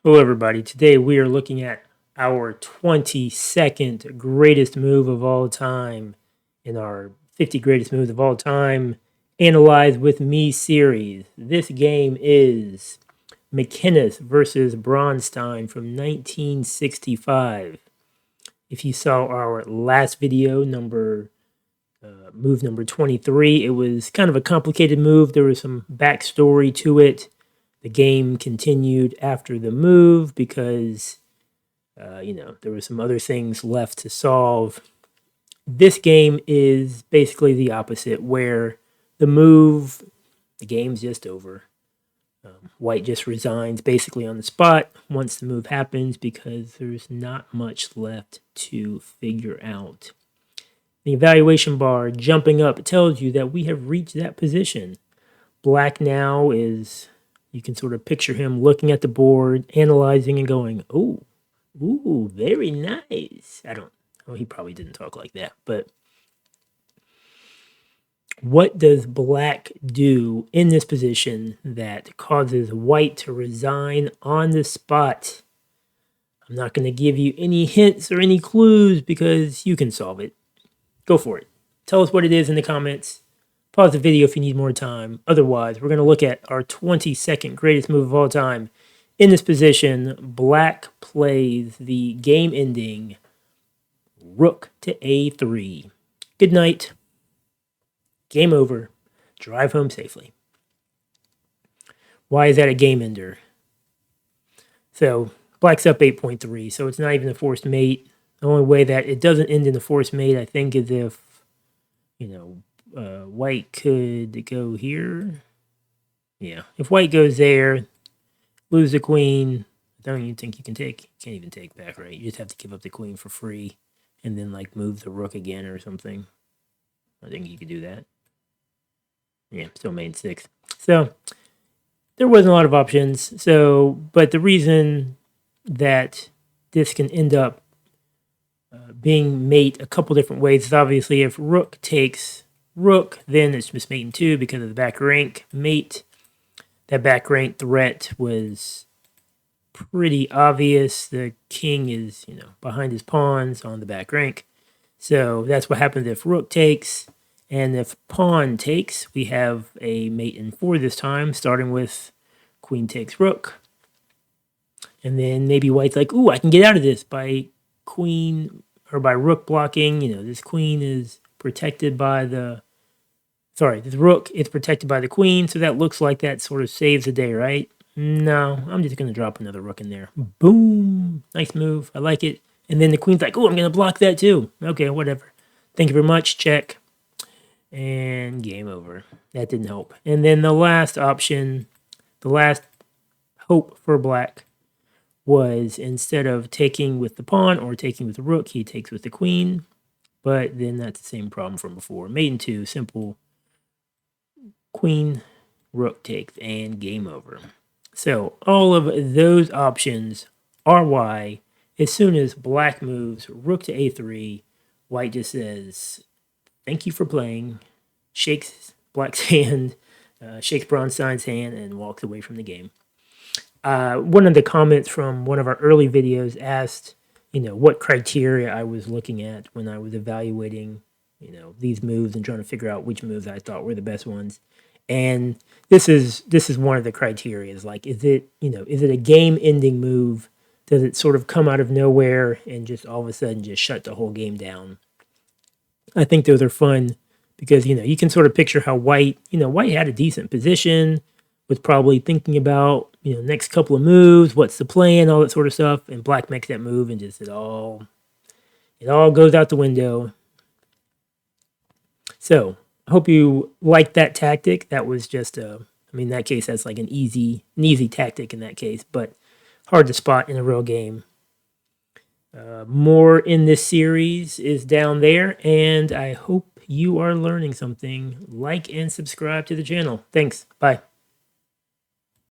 Hello everybody, today we are looking at our 22nd greatest move of all time in our 50 greatest moves of all time analyzed with me series. This game is Mikenas versus Bronstein from 1965. If you saw our last video, move number 23, it was kind of a complicated move. There was some backstory to it. The game continued after the move because, there were some other things left to solve. This game is basically the opposite, where the game's just over. White just resigns basically on the spot once the move happens because there's not much left to figure out. The evaluation bar jumping up tells you that we have reached that position. Black now is, you can sort of picture him looking at the board, analyzing and going, ooh, very nice. He probably didn't talk like that, but what does black do in this position that causes white to resign on the spot? I'm not going to give you any hints or any clues because you can solve it. Go for it. Tell us what it is in the comments. Pause the video if you need more time. Otherwise, we're going to look at our 22nd greatest move of all time. In this position, black plays the game-ending rook to a3. Good night. Game over. Drive home safely. Why is that a game ender? So, black's up 8.3, so it's not even a forced mate. The only way that it doesn't end in a forced mate, I think, is if, white could go here. Yeah, if white goes there, lose the queen, I don't even think you can take. You can't even take back, right? You just have to give up the queen for free and then, move the rook again or something. I think you could do that. Yeah, still made 6. So, there wasn't a lot of options. But the reason that this can end up being mate a couple different ways is obviously if rook takes rook, then it's just mate in 2 because of the back rank mate. That back rank threat was pretty obvious. The king is, behind his pawns on the back rank. So that's what happens if rook takes. And if pawn takes, we have a mate in 4 this time, starting with queen takes rook. And then maybe white's like, ooh, I can get out of this by by rook blocking. This queen is protected by this rook is protected by the queen, so that looks like that sort of saves the day, right? No, I'm just going to drop another rook in there. Boom! Nice move. I like it. And then the queen's like, oh, I'm going to block that too. Okay, whatever. Thank you very much. Check. And game over. That didn't help. And then the last option, the last hope for black was instead of taking with the pawn or taking with the rook, he takes with the queen. But then that's the same problem from before. Mate in 2, simple. Queen, rook takes, and game over. So all of those options are why as soon as black moves rook to a3, white just says, thank you for playing, shakes black's hand, shakes Bronstein's hand, and walks away from the game. One of the comments from one of our early videos asked, what criteria I was looking at when I was evaluating, these moves and trying to figure out which moves I thought were the best ones. And this is one of the criteria. Is it a game-ending move? Does it sort of come out of nowhere and just all of a sudden just shut the whole game down? I think those are fun because, you can sort of picture how white had a decent position, was probably thinking about, next couple of moves, what's the plan, all that sort of stuff. And black makes that move and just it all goes out the window. So I hope you liked that tactic. That was just in that case, that's like an easy tactic in that case, but hard to spot in a real game. More in this series is down there, and I hope you are learning something. Like and subscribe to the channel. Thanks. Bye.